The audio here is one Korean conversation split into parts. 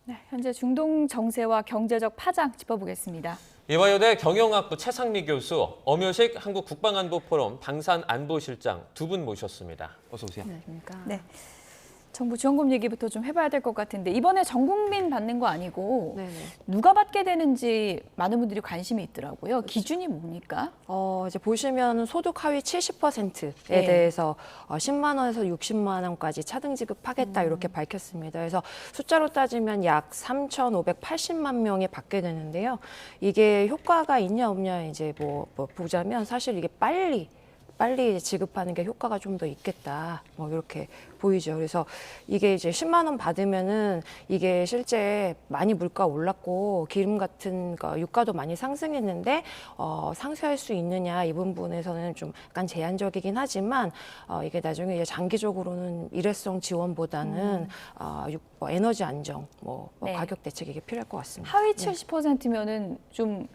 네, 현재 중동 정세와 경제적 파장 짚어보겠습니다. 이화여대 경영학부 최상미 교수, 엄효식 한국국방안보포럼 방산안보실장 두 분 모셨습니다. 어서 오세요. 안녕하십니까. 네. 정부 지원금 얘기부터 좀 해봐야 될 것 같은데 이번에 전 국민 받는 거 아니고 네네. 누가 받게 되는지 많은 분들이 관심이 있더라고요. 기준이 뭡니까? 이제 보시면 소득 하위 70%에 네. 대해서 10만 원에서 60만 원까지 차등 지급하겠다 이렇게 밝혔습니다. 그래서 숫자로 따지면 약 3,580만 명이 받게 되는데요. 이게 효과가 있냐 없냐 이제 뭐 보자면 사실 이게 빨리 지급하는 게 효과가 좀 더 있겠다. 뭐 이렇게 보이죠. 그래서 이게 이제 10만 원 받으면은 이게 실제 많이 물가 올랐고 기름 같은 거 유가도 많이 상승했는데 상쇄할 수 있느냐 이 부분에서는 좀 약간 제한적이긴 하지만 이게 나중에 이제 장기적으로는 일회성 지원보다는 뭐 에너지 안정, 네. 가격 대책 이게 필요할 것 같습니다. 하위 70%면은 좀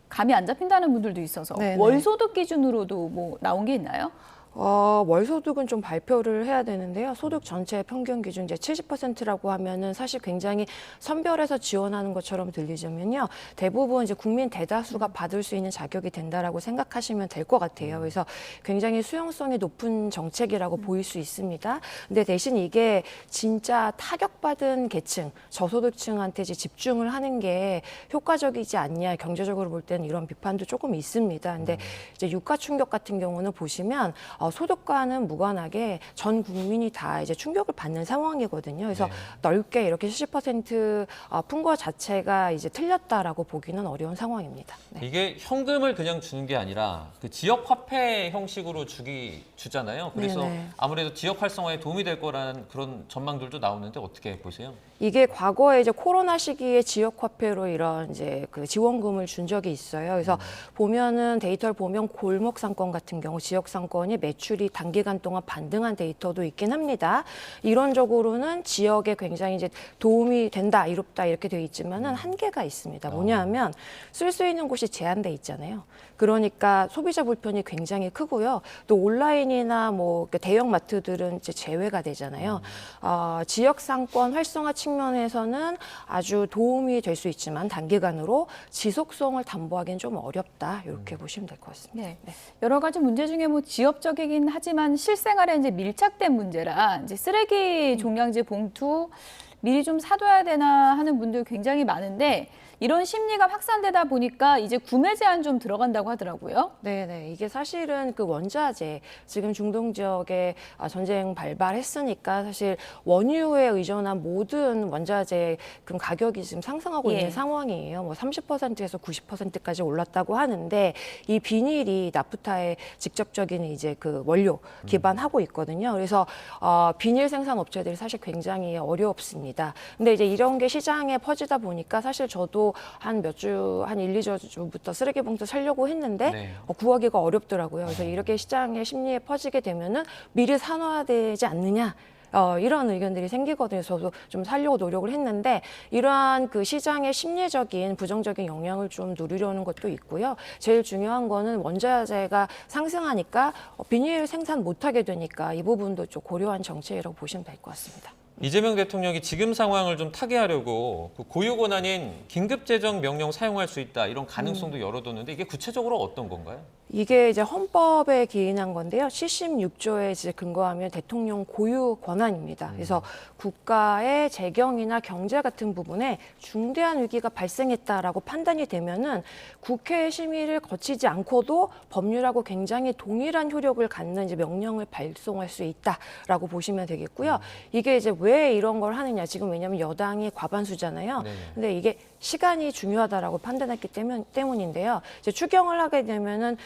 감이 안 잡힌다는 분들도 있어서 네네. 월소득 기준으로도 뭐 나온 게 있나요? 월소득은 좀 발표를 해야 되는데요. 소득 전체 평균 기준 이제 70%라고 하면은 사실 굉장히 선별해서 지원하는 것처럼 들리자면요. 대부분 이제 국민 대다수가 받을 수 있는 자격이 된다라고 생각하시면 될 것 같아요. 그래서 굉장히 수용성이 높은 정책이라고 보일 수 있습니다. 근데 대신 이게 진짜 타격받은 계층, 저소득층한테 이제 집중을 하는 게 효과적이지 않냐. 경제적으로 볼 때는 이런 비판도 조금 있습니다. 근데 이제 유가 충격 같은 경우는 보시면 소득과는 무관하게 전 국민이 다 이제 충격을 받는 상황이거든요. 그래서 네. 넓게 이렇게 70% 푼 거 자체가 이제 틀렸다라고 보기는 어려운 상황입니다. 네. 이게 현금을 그냥 주는 게 아니라 그 지역 화폐 형식으로 주잖아요. 그래서 네네. 아무래도 지역 활성화에 도움이 될 거라는 그런 전망들도 나오는데 어떻게 보세요? 이게 과거에 이제 코로나 시기에 지역 화폐로 이런 이제 그 지원금을 준 적이 있어요. 그래서 보면은 데이터를 보면 골목 상권 같은 경우 지역 상권이 매출이 단기간 동안 반등한 데이터도 있긴 합니다. 이론적으로는 지역에 굉장히 이제 도움이 된다, 이롭다 이렇게 되어 있지만은 한계가 있습니다. 뭐냐 하면 쓸 수 있는 곳이 제한돼 있잖아요. 그러니까 소비자 불편이 굉장히 크고요. 또 온라인이나 뭐 대형 마트들은 이제 제외가 되잖아요. 지역 상권 활성화 측면에서는 아주 도움이 될 수 있지만 단기간으로 지속성을 담보하기는 좀 어렵다 이렇게 보시면 될 것 같습니다. 네. 여러 가지 문제 중에 뭐 지역적이긴 하지만 실생활에 이제 밀착된 문제라 이제 쓰레기 종량제 봉투 미리 좀 사둬야 되나 하는 분들 굉장히 많은데 이런 심리가 확산되다 보니까 이제 구매 제한 좀 들어간다고 하더라고요. 네네. 이게 사실은 그 원자재, 지금 중동 지역에 전쟁 발발했으니까 사실 원유에 의존한 모든 원자재 그 가격이 지금 상승하고 예. 있는 상황이에요. 뭐 30%에서 90%까지 올랐다고 하는데 이 비닐이 나프타의 직접적인 이제 그 원료 기반하고 있거든요. 그래서 비닐 생산 업체들이 사실 굉장히 어렵습니다. 근데 이제 이런 게 시장에 퍼지다 보니까 사실 저도 한 몇 주, 한 1, 2주부터 쓰레기 봉투 사려고 했는데 네. 구하기가 어렵더라고요. 그래서 이렇게 시장의 심리에 퍼지게 되면은 미리 사놔야 되지 않느냐. 이런 의견들이 생기거든요. 저도 좀 살려고 노력을 했는데 이러한 그 시장의 심리적인 부정적인 영향을 좀 누리려는 것도 있고요. 제일 중요한 거는 원자재가 상승하니까 비닐 생산 못하게 되니까 이 부분도 좀 고려한 정책이라고 보시면 될 것 같습니다. 이재명 대통령이 지금 상황을 좀 타개하려고 그 고유 권한인 긴급재정 명령 사용할 수 있다 이런 가능성도 열어뒀는데 이게 구체적으로 어떤 건가요? 이게 이제 헌법에 기인한 건데요. 76조에 이제 근거하면 대통령 고유 권한입니다. 그래서 국가의 재경이나 경제 같은 부분에 중대한 위기가 발생했다라고 판단이 되면은 국회 심의를 거치지 않고도 법률하고 굉장히 동일한 효력을 갖는 이제 명령을 발송할 수 있다라고 보시면 되겠고요. 이게 이제 왜 이런 걸 하느냐? 지금 왜냐하면 여당이 과반수잖아요. 네네. 근데 이게 시간이 중요하다라고 판단했기 때문인데요. 이제 추경을 하게 되면은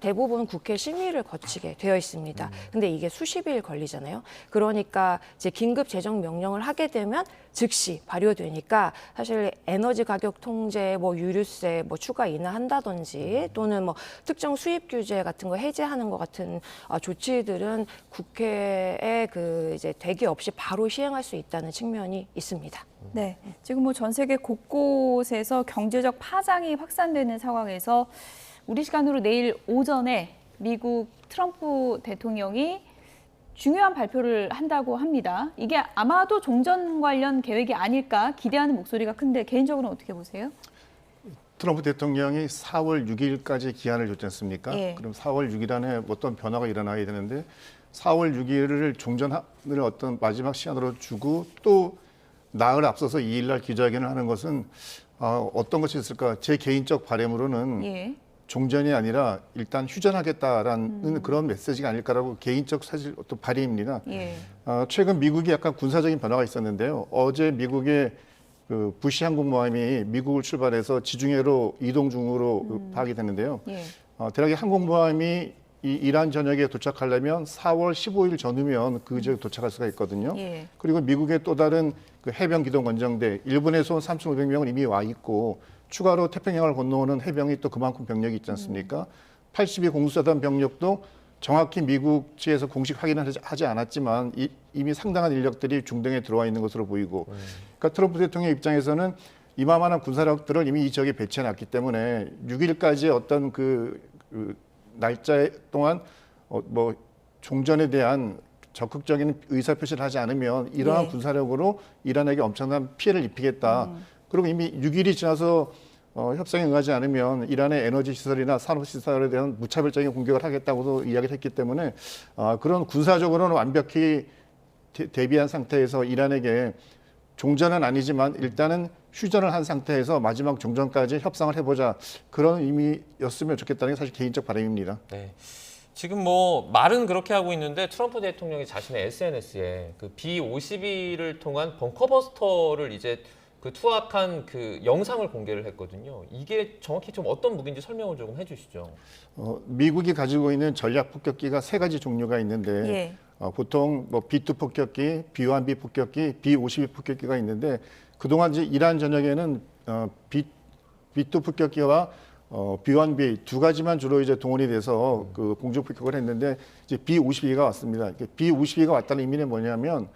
대부분 국회 심의를 거치게 되어 있습니다. 근데 이게 수십일 걸리잖아요. 그러니까 이제 긴급 재정 명령을 하게 되면 즉시 발효되니까 사실 에너지 가격 통제, 뭐 유류세 뭐 추가 인하한다든지 또는 뭐 특정 수입 규제 같은 거 해제하는 것 같은 조치들은 국회에 그 이제 대기 없이 바로 시행할 수 있다는 측면이 있습니다. 네, 지금 뭐 전 세계 곳곳에서 경제적 파장이 확산되는 상황에서 우리 시간으로 내일 오전에 미국 트럼프 대통령이 중요한 발표를 한다고 합니다. 이게 아마도 종전 관련 계획이 아닐까 기대하는 목소리가 큰데 개인적으로는 어떻게 보세요? 트럼프 대통령이 4월 6일까지 기한을 줬지 않습니까? 예. 그럼 4월 6일 안에 어떤 변화가 일어나야 되는데 4월 6일을 종전을 어떤 마지막 시한으로 주고 또 나흘 앞서서 2일 날 기자회견을 하는 것은 어떤 것이 있을까? 제 개인적 바람으로는 예. 종전이 아니라 일단 휴전하겠다라는 그런 메시지가 아닐까라고 개인적 사실 어떤 바람입니다. 예. 최근 미국이 약간 군사적인 변화가 있었는데요. 어제 미국의 그 부시 항공모함이 미국을 출발해서 지중해로 이동 중으로 파악이 됐는데요. 예. 대략의 항공모함이 이 이란 전역에 도착하려면 4월 15일 전후면 그 지역에 도착할 수가 있거든요. 예. 그리고 미국의 또 다른 그 해병 기동 권정대, 일본에서 온 3,500명은 이미 와 있고 추가로 태평양을 건너오는 해병이 또 그만큼 병력이 있지 않습니까? 82 공수사단 병력도 정확히 미국 측에서 공식 확인을 하지 않았지만 이미 상당한 인력들이 중동에 들어와 있는 것으로 보이고, 그러니까 트럼프 대통령 입장에서는 이만한 군사력들을 이미 이 지역에 배치해놨기 때문에 6일까지의 어떤 그 날짜 동안 뭐 종전에 대한 적극적인 의사표시를 하지 않으면 이러한 네. 군사력으로 이란에게 엄청난 피해를 입히겠다. 그리고 이미 6일이 지나서 협상에 응하지 않으면 이란의 에너지 시설이나 산업 시설에 대한 무차별적인 공격을 하겠다고도 이야기를 했기 때문에 그런 군사적으로는 완벽히 대비한 상태에서 이란에게 종전은 아니지만 일단은 휴전을 한 상태에서 마지막 종전까지 협상을 해보자, 그런 의미였으면 좋겠다는 게 사실 개인적 바람입니다. 네. 지금 뭐 말은 그렇게 하고 있는데 트럼프 대통령이 자신의 SNS에 그 B-52를 통한 벙커버스터를 이제 그 투하한 그 영상을 공개를 했거든요. 이게 정확히 좀 어떤 무기인지 설명을 조금 해주시죠. 미국이 가지고 있는 전략 폭격기가 세 가지 종류가 있는데 예. 보통 뭐 B2 폭격기, B1B 폭격기, B52 폭격기가 있는데 그동안 이제 이란 전역에는 B2 폭격기와 B1B 두 가지만 주로 이제 동원이 돼서 그 공중 폭격을 했는데 이제 B52가 왔습니다. B52가 왔다는 의미는 뭐냐면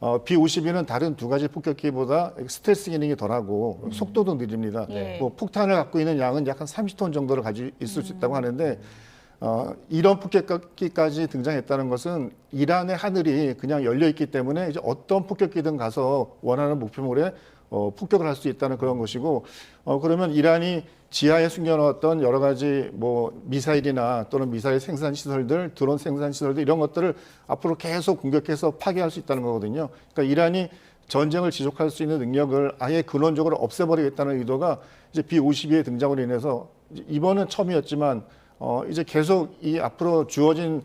B52는 다른 두 가지 폭격기보다 스텔스 기능이 덜하고 속도도 느립니다. 예. 뭐 폭탄을 갖고 있는 양은 약 한 30톤 정도를 가지고 있을 수 있다고 하는데 이런 폭격기까지 등장했다는 것은 이란의 하늘이 그냥 열려 있기 때문에 이제 어떤 폭격기든 가서 원하는 목표물에 폭격을 할 수 있다는 그런 것이고, 그러면 이란이 지하에 숨겨놓았던 여러 가지 뭐 미사일이나 또는 미사일 생산 시설들, 드론 생산 시설들 이런 것들을 앞으로 계속 공격해서 파괴할 수 있다는 거거든요. 그러니까 이란이 전쟁을 지속할 수 있는 능력을 아예 근원적으로 없애버리겠다는 의도가 이제 B-52의 등장으로 인해서 이번은 처음이었지만 이제 계속 이 앞으로 주어진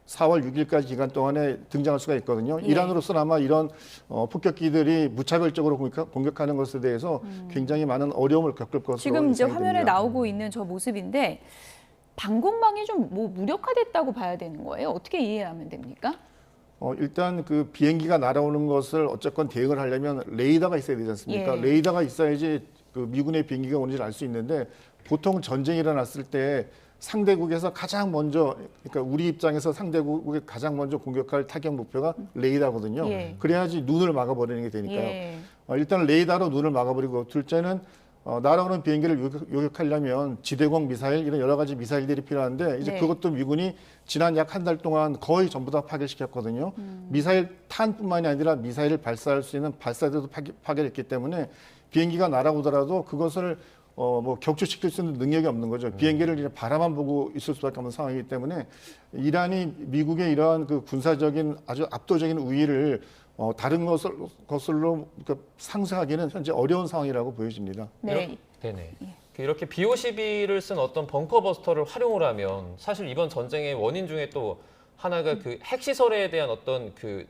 4월 6일까지 기간 동안에 등장할 수가 있거든요. 예. 이란으로서는 아마 이런 폭격기들이 무차별적으로 공격하는 것에 대해서 굉장히 많은 어려움을 겪을 것으로 지금 이제 예상이 화면에 됩니다. 나오고 있는 저 모습인데 방공망이 좀 뭐 무력화됐다고 봐야 되는 거예요? 어떻게 이해하면 됩니까? 일단 그 비행기가 날아오는 것을 어쨌건 대응을 하려면 레이더가 있어야 되지 않습니까? 예. 레이더가 있어야지 그 미군의 비행기가 오는지를 알 수 있는데 보통 전쟁이 일어났을 때 상대국에서 가장 먼저, 그러니까 우리 입장에서 상대국에 가장 먼저 공격할 타격 목표가 레이더거든요. 예. 그래야지 눈을 막아버리는 게 되니까요. 예. 일단 레이더로 눈을 막아버리고, 둘째는 날아오는 비행기를 요격하려면 지대공 미사일 이런 여러 가지 미사일들이 필요한데 이제 네. 그것도 미군이 지난 약 한 달 동안 거의 전부 다 파괴시켰거든요. 미사일 탄뿐만이 아니라 미사일을 발사할 수 있는 발사대도 파괴했기 때문에 비행기가 날아오더라도 그것을 뭐 격추시킬 수 있는 능력이 없는 거죠. 비행기를 이제 바라만 보고 있을 수밖에 없는 상황이기 때문에 이란이 미국의 이러한 그 군사적인 아주 압도적인 우위를 다른 것으로 상쇄하기는 현재 어려운 상황이라고 보여집니다. 네. 네네. 이렇게 B-52를 쓴 어떤 벙커버스터를 활용을 하면 사실 이번 전쟁의 원인 중에 또 하나가 그 핵시설에 대한 어떤 그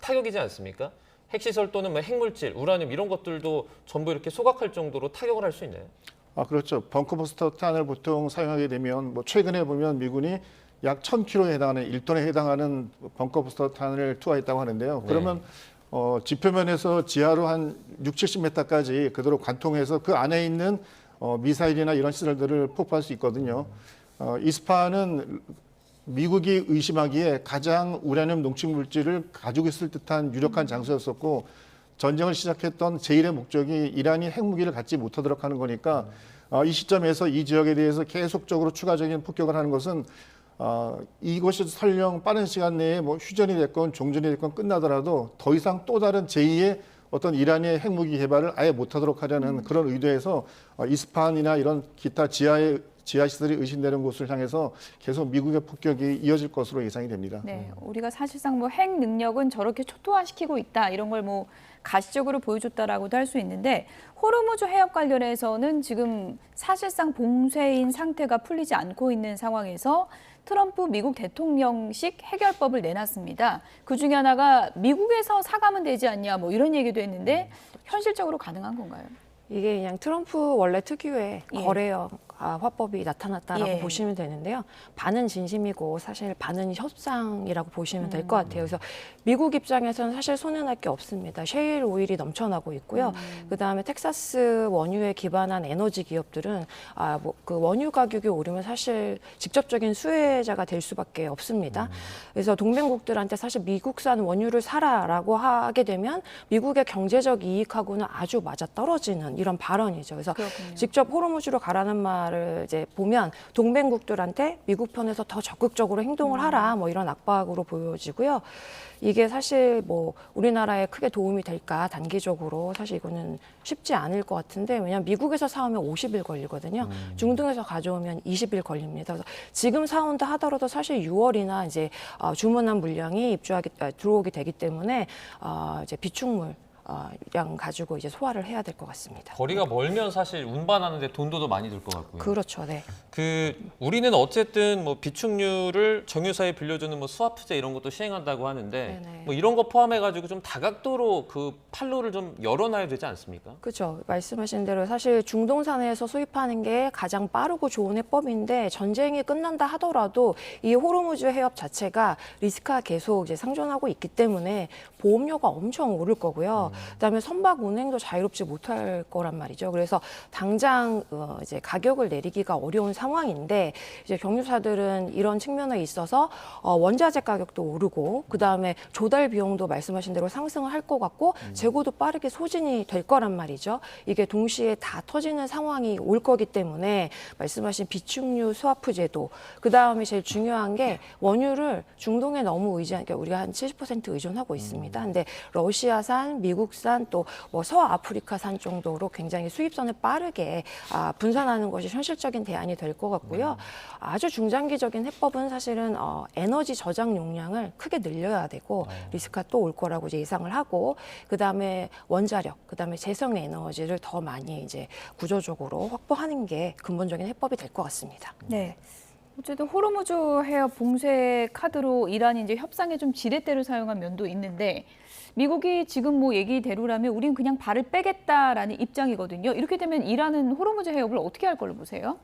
타격이지 않습니까? 핵시설 또는 뭐 핵물질, 우라늄 이런 것들도 전부 이렇게 소각할 정도로 타격을 할 수 있나요? 그렇죠. 벙커버스터 탄을 보통 사용하게 되면 뭐 최근에 보면 미군이 약 1,000kg에 해당하는 1톤에 해당하는 벙커버스터 탄을 투하했다고 하는데요. 그러면 지표면에서 지하로 한 6, 70m까지 그대로 관통해서 그 안에 있는 미사일이나 이런 시설들을 폭파할 수 있거든요. 이스파한은 미국이 의심하기에 가장 우라늄 농축 물질을 가지고 있을 듯한 유력한 장소였었고, 전쟁을 시작했던 제1의 목적이 이란이 핵무기를 갖지 못하도록 하는 거니까 이 시점에서 이 지역에 대해서 계속적으로 추가적인 폭격을 하는 것은 이것이 설령 빠른 시간 내에 뭐 휴전이 됐건 종전이 됐건 끝나더라도 더 이상 또 다른 제2의 어떤 이란의 핵무기 개발을 아예 못하도록 하려는 그런 의도에서 이스파한이나 이런 기타 지하 시설이 의심되는 곳을 향해서 계속 미국의 폭격이 이어질 것으로 예상이 됩니다. 네, 우리가 사실상 뭐 핵 능력은 저렇게 초토화시키고 있다 이런 걸 뭐 가시적으로 보여줬다라고도 할 수 있는데 호르무즈 해협 관련해서는 지금 사실상 봉쇄인 상태가 풀리지 않고 있는 상황에서 트럼프 미국 대통령식 해결법을 내놨습니다. 그 중에 하나가 미국에서 사가면 되지 않냐 뭐 이런 얘기도 했는데 현실적으로 가능한 건가요? 이게 그냥 트럼프 원래 특유의 예. 거래형 화법이 나타났다라고 예. 보시면 되는데요. 반은 진심이고 사실 반은 협상이라고 보시면 될 것 같아요. 그래서 미국 입장에서는 사실 손해날 게 없습니다. 셰일 오일이 넘쳐나고 있고요. 그다음에 텍사스 원유에 기반한 에너지 기업들은 그 원유 가격이 오르면 사실 직접적인 수혜자가 될 수밖에 없습니다. 그래서 동맹국들한테 사실 미국산 원유를 사라라고 하게 되면 미국의 경제적 이익하고는 아주 맞아떨어지는 이런 발언이죠. 그래서 그렇군요. 직접 호르무즈로 가라는 말을 이제 보면 동맹국들한테 미국 편에서 더 적극적으로 행동을 하라 뭐 이런 압박으로 보여지고요. 이게 사실 뭐 우리나라에 크게 도움이 될까 단기적으로 사실 이거는 쉽지 않을 것 같은데 왜냐하면 미국에서 사오면 50일 걸리거든요. 중동에서 가져오면 20일 걸립니다. 그래서 지금 사온다 하더라도 사실 6월이나 이제 주문한 물량이 들어오게 되기 때문에 이제 비축물 양 가지고 이제 소화를 해야 될 것 같습니다. 거리가 멀면 사실 운반하는데 돈도 더 많이 들 것 같고요. 그렇죠, 네. 우리는 어쨌든 뭐 비축류를 정유사에 빌려주는 뭐 스와프제 이런 것도 시행한다고 하는데 네네. 뭐 이런 거 포함해가지고 좀 다각도로 그 판로를 좀 열어놔야 되지 않습니까? 그렇죠. 말씀하신 대로 사실 중동산에서 수입하는 게 가장 빠르고 좋은 해법인데 전쟁이 끝난다 하더라도 이 호르무즈 해협 자체가 리스크가 계속 이제 상존하고 있기 때문에 보험료가 엄청 오를 거고요. 그다음에 선박 운행도 자유롭지 못할 거란 말이죠. 그래서 당장 이제 가격을 내리기가 어려운 상황인데 이제 경유사들은 이런 측면에 있어서 원자재 가격도 오르고 그다음에 조달 비용도 말씀하신 대로 상승을 할 것 같고 재고도 빠르게 소진이 될 거란 말이죠. 이게 동시에 다 터지는 상황이 올 거기 때문에 말씀하신 비축류 스와프 제도 그다음에 제일 중요한 게 원유를 중동에 너무 그러니까 우리가 한 70% 의존하고 있습니다. 근데 러시아산, 미국산 또 뭐 서아프리카산 정도로 굉장히 수입선을 빠르게 분산하는 것이 현실적인 대안이 될 것 같고요. 아주 중장기적인 해법은 사실은 에너지 저장 용량을 크게 늘려야 되고 리스크가 또 올 거라고 이제 예상을 하고 그다음에 원자력, 그다음에 재생 에너지를 더 많이 이제 구조적으로 확보하는 게 근본적인 해법이 될 것 같습니다. 네. 어쨌든 호르무즈 해협 봉쇄 카드로 이란이 이제 협상에 좀 지렛대를 사용한 면도 있는데 미국이 지금 뭐 얘기대로라면 우린 그냥 발을 빼겠다라는 입장이거든요. 이렇게 되면 이란은 호르무즈 해협을 어떻게 할 걸로 보세요?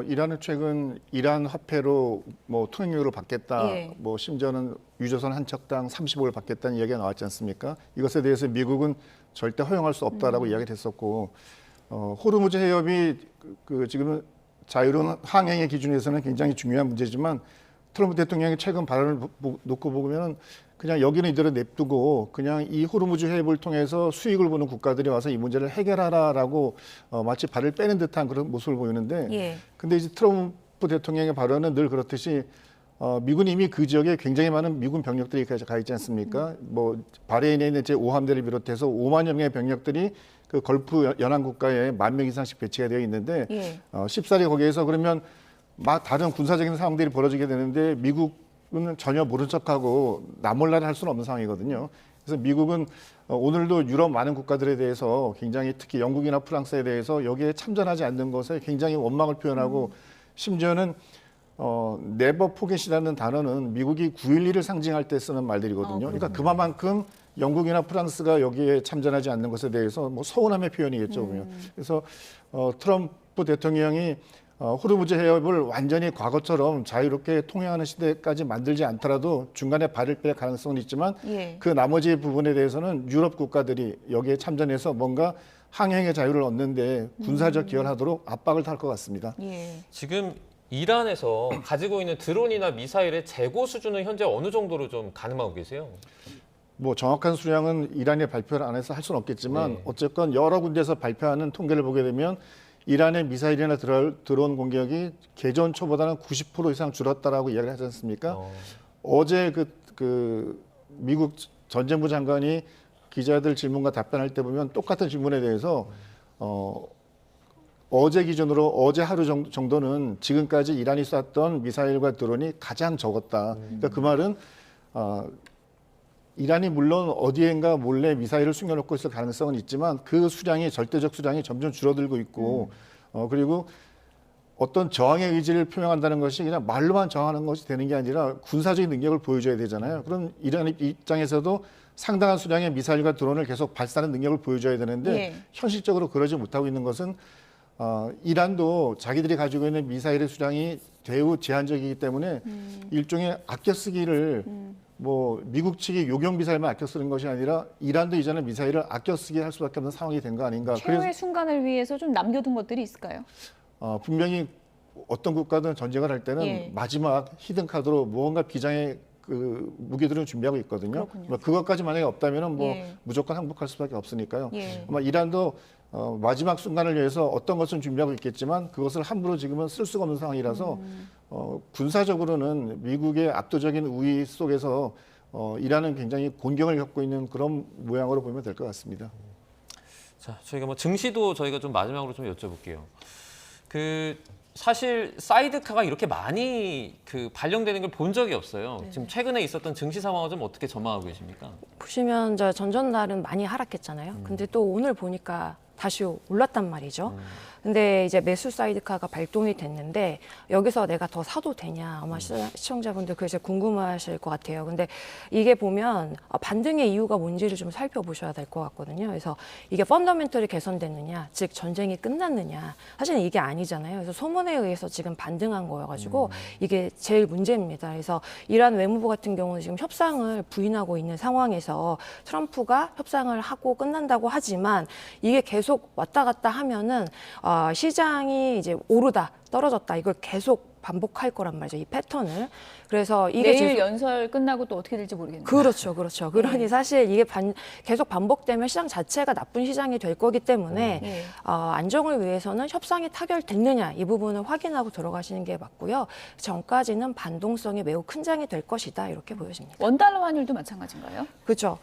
이란은 최근 이란 화폐로 뭐 통행료를 받겠다, 예. 뭐 심지어는 유조선 한 척당 30억을 받겠다는 이야기가 나왔지 않습니까? 이것에 대해서 미국은 절대 허용할 수 없다라고 이야기를 했었고, 호르무즈 해협이 지금은 자유로운 항행의 기준에서는 굉장히 중요한 문제지만 트럼프 대통령이 최근 발언을 놓고 보면 그냥 여기는 이대로 냅두고 그냥 이 호르무즈 해협을 통해서 수익을 보는 국가들이 와서 이 문제를 해결하라라고 마치 발을 빼는 듯한 그런 모습을 보이는데 예. 근데 이제 트럼프 대통령의 발언은 늘 그렇듯이 미군이 이미 그 지역에 굉장히 많은 미군 병력들이 가 있지 않습니까? 뭐 바레인에 있는 제5함대를 비롯해서 5만여 명의 병력들이 그 걸프 연안 국가에 10,000명 이상씩 배치가 되어 있는데 예. 쉽사리 거기에서 그러면 다른 군사적인 상황들이 벌어지게 되는데 미국은 전혀 모른 척하고 나몰라라 할 수는 없는 상황이거든요. 그래서 미국은 오늘도 유럽 많은 국가들에 대해서 굉장히 특히 영국이나 프랑스에 대해서 여기에 참전하지 않는 것에 굉장히 원망을 표현하고 심지어는 네버 포겟이라는 단어는 미국이 9.11을 상징할 때 쓰는 말들이거든요. 그러니까 그만큼 영국이나 프랑스가 여기에 참전하지 않는 것에 대해서 뭐 서운함의 표현이겠죠. 보면. 그래서 트럼프 대통령이 호르무즈 해협을 완전히 과거처럼 자유롭게 통행하는 시대까지 만들지 않더라도 중간에 발을 뺄 가능성은 있지만 예. 그 나머지 부분에 대해서는 유럽 국가들이 여기에 참전해서 뭔가 항행의 자유를 얻는데 군사적 기여하도록 압박을 할 것 같습니다. 예. 지금 이란에서 가지고 있는 드론이나 미사일의 재고 수준은 현재 어느 정도로 좀 가늠하고 계세요? 뭐 정확한 수량은 이란이 발표를 안 해서 할 수는 없겠지만 네. 어쨌건 여러 군데에서 발표하는 통계를 보게 되면 이란의 미사일이나 드론 공격이 개전 초보다는 90% 이상 줄었다라고 이야기를 하지 않습니까? 어제 그 미국 전쟁부 장관이 기자들 질문과 답변할 때 보면 똑같은 질문에 대해서 어제 기준으로 어제 하루 정도는 지금까지 이란이 쐈던 미사일과 드론이 가장 적었다. 그러니까 그 말은 이란이 물론 어디엔가 몰래 미사일을 숨겨놓고 있을 가능성은 있지만 그 수량이 절대적 수량이 점점 줄어들고 있고 그리고 어떤 저항의 의지를 표명한다는 것이 그냥 말로만 저항하는 것이 되는 게 아니라 군사적인 능력을 보여줘야 되잖아요. 그럼 이란 입장에서도 상당한 수량의 미사일과 드론을 계속 발사하는 능력을 보여줘야 되는데 예. 현실적으로 그러지 못하고 있는 것은 이란도 자기들이 가지고 있는 미사일의 수량이 매우 제한적이기 때문에 일종의 아껴 쓰기를 뭐 미국 측이 요격 미사일만 아껴 쓰는 것이 아니라 이란도 이제는 미사일을 아껴 쓰게 할 수밖에 없는 상황이 된 거 아닌가. 최후의 순간을 위해서 좀 남겨둔 것들이 있을까요? 분명히 어떤 국가든 전쟁을 할 때는 예. 마지막 히든 카드로 무언가 비장의 그 무기들을 준비하고 있거든요. 그렇군요. 그것까지 만약에 없다면은 뭐 예. 무조건 항복할 수밖에 없으니까요. 예. 아마 이란도 마지막 순간을 위해서 어떤 것은 준비하고 있겠지만 그것을 함부로 지금은 쓸 수가 없는 상황이라서 군사적으로는 미국의 압도적인 우위 속에서 이란은 굉장히 곤경을 겪고 있는 그런 모양으로 보면 될 것 같습니다. 자, 저희가 뭐 증시도 저희가 좀 마지막으로 좀 여쭤볼게요. 그 사실 사이드카가 이렇게 많이 그 발령되는 걸 본 적이 없어요. 지금 최근에 있었던 증시 상황을 좀 어떻게 전망하고 계십니까? 보시면 저 전전날은 많이 하락했잖아요. 근데 또 오늘 보니까 다시 올랐단 말이죠. 근데 이제 매수 사이드카가 발동이 됐는데 여기서 내가 더 사도 되냐 아마 시청자분들 그게 궁금하실 것 같아요. 근데 이게 보면 반등의 이유가 뭔지를 좀 살펴보셔야 될 것 같거든요. 그래서 이게 펀더멘털이 개선됐느냐, 즉 전쟁이 끝났느냐, 사실은 이게 아니잖아요. 그래서 소문에 의해서 지금 반등한 거여가지고 이게 제일 문제입니다. 그래서 이란 외무부 같은 경우는 지금 협상을 부인하고 있는 상황에서 트럼프가 협상을 하고 끝난다고 하지만 이게 계속 왔다 갔다 하면은 시장이 이제 오르다 떨어졌다 이걸 계속 반복할 거란 말이죠. 이 패턴을. 그래서 이게 내일 연설 끝나고 또 어떻게 될지 모르겠네요. 그렇죠, 그렇죠. 그러니 사실 이게 계속 반복되면 시장 자체가 나쁜 시장이 될 거기 때문에 네. 안정을 위해서는 협상이 타결됐느냐 이 부분을 확인하고 들어가시는 게 맞고요. 전까지는 반동성이 매우 큰 장이 될 것이다 이렇게 보여집니다. 원달러 환율도 마찬가지인가요? 그렇죠.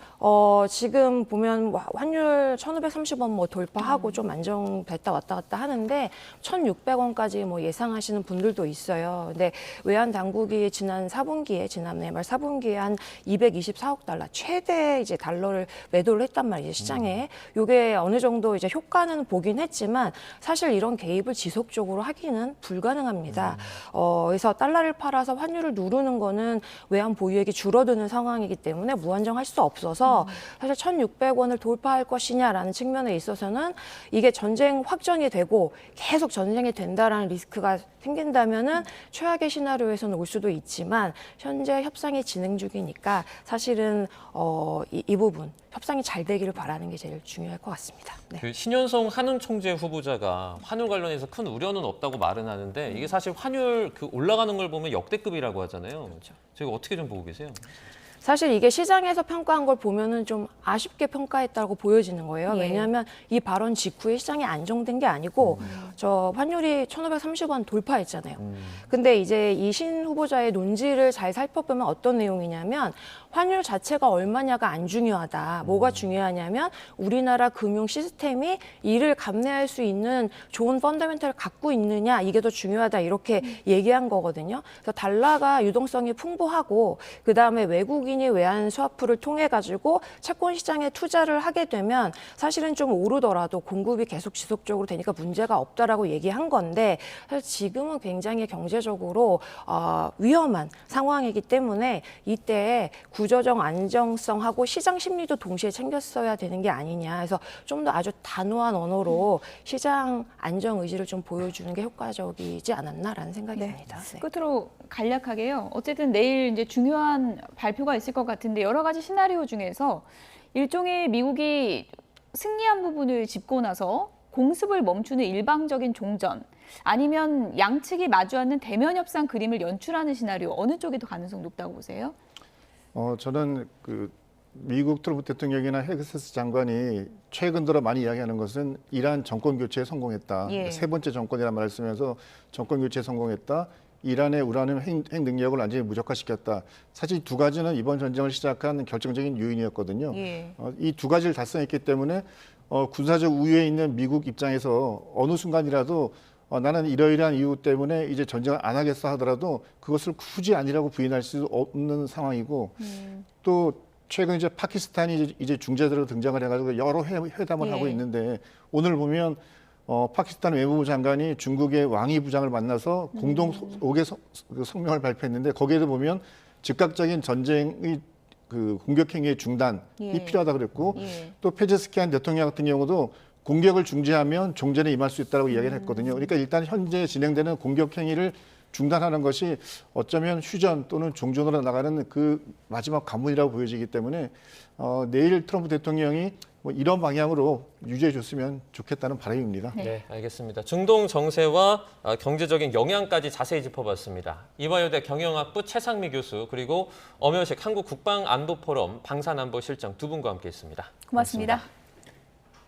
지금 보면 환율 1,530원 뭐 돌파하고 좀 안정됐다 왔다 갔다 하는데 1,600원까지 뭐 예상하시는 분들도 있어요. 근데 외환 당국이 지난해 말 4분기에 한 224억 달러 최대 이제 달러를 매도를 했단 말이죠 시장에. 요게 어느 정도 이제 효과는 보긴 했지만 사실 이런 개입을 지속적으로 하기는 불가능합니다. 그래서 달러를 팔아서 환율을 누르는 거는 외환 보유액이 줄어드는 상황이기 때문에 무한정할 수 없어서 사실 1,600원을 돌파할 것이냐라는 측면에 있어서는 이게 전쟁 확전이 되고 계속 전쟁이 된다라는 리스크가 생긴다면은 최악의 시나리오에서는 올 수도 있지만 현재 협상이 진행 중이니까 사실은 이 부분 협상이 잘 되기를 바라는 게 제일 중요할 것 같습니다. 네. 그 신현성 한은 총재 후보자가 환율 관련해서 큰 우려는 없다고 말은 하는데 이게 사실 환율 그 올라가는 걸 보면 역대급이라고 하잖아요. 그렇죠. 제가 어떻게 좀 보고 계세요? 사실 이게 시장에서 평가한 걸 보면은 좀 아쉽게 평가했다고 보여지는 거예요. 예. 왜냐하면 이 발언 직후에 시장이 안정된 게 아니고 저 환율이 1,530원 돌파했잖아요. 근데 이제 이 신 후보자의 논지를 잘 살펴보면 어떤 내용이냐면 환율 자체가 얼마냐가 안 중요하다. 뭐가 중요하냐면 우리나라 금융 시스템이 이를 감내할 수 있는 좋은 펀더멘털을 갖고 있느냐 이게 더 중요하다 이렇게 얘기한 거거든요. 그래서 달러가 유동성이 풍부하고 그다음에 외국인이 외환 스와프를 통해 가지고 채권 시장에 투자를 하게 되면 사실은 좀 오르더라도 공급이 계속 지속적으로 되니까 문제가 없다라고 얘기한 건데 사실 지금은 굉장히 경제적으로 위험한 상황이기 때문에 이때 구조적 안정성하고 시장 심리도 동시에 챙겼어야 되는 게 아니냐. 그래서 좀 더 아주 단호한 언어로 시장 안정 의지를 좀 보여주는 게 효과적이지 않았나라는 생각이 듭니다. 네. 끝으로 간략하게요. 어쨌든 내일 이제 중요한 발표가 있을 것 같은데 여러 가지 시나리오 중에서 일종의 미국이 승리한 부분을 짚고 나서 공습을 멈추는 일방적인 종전 아니면 양측이 마주 앉는 대면 협상 그림을 연출하는 시나리오 어느 쪽이 더 가능성 높다고 보세요? 저는 그 미국 트럼프 대통령이나 헬그세스 장관이 최근 들어 많이 이야기하는 것은 이란 정권 교체에 성공했다. 예. 세 번째 정권이라는 말을 쓰면서 정권 교체에 성공했다. 이란의 우라늄 핵 능력을 완전히 무력화시켰다. 사실 이 두 가지는 이번 전쟁을 시작한 결정적인 요인이었거든요. 예. 이 두 가지를 달성했기 때문에 군사적 우위에 있는 미국 입장에서 어느 순간이라도 나는 이러이러한 이유 때문에 이제 전쟁을 안 하겠어 하더라도 그것을 굳이 아니라고 부인할 수 없는 상황이고 또 최근 이제 파키스탄이 이제 중재자로 등장을 해가지고 여러 회담을 예. 하고 있는데 오늘 보면 파키스탄 외무부 장관이 중국의 왕이 부장을 만나서 공동 5개 성명을 발표했는데 거기에도 보면 즉각적인 전쟁의 그 공격 행위의 중단이 예. 필요하다 그랬고 예. 또 페제스키안 대통령 같은 경우도 공격을 중지하면 종전에 임할 수 있다고 이야기를 했거든요. 그러니까 일단 현재 진행되는 공격 행위를 중단하는 것이 어쩌면 휴전 또는 종전으로 나가는 그 마지막 관문이라고 보여지기 때문에 내일 트럼프 대통령이 뭐 이런 방향으로 유지해 줬으면 좋겠다는 바람입니다. 네, 알겠습니다. 중동 정세와 경제적인 영향까지 자세히 짚어봤습니다. 이화여대 경영학부 최상미 교수 그리고 엄효식 한국국방안보포럼 방산안보실장 두 분과 함께했습니다. 고맙습니다.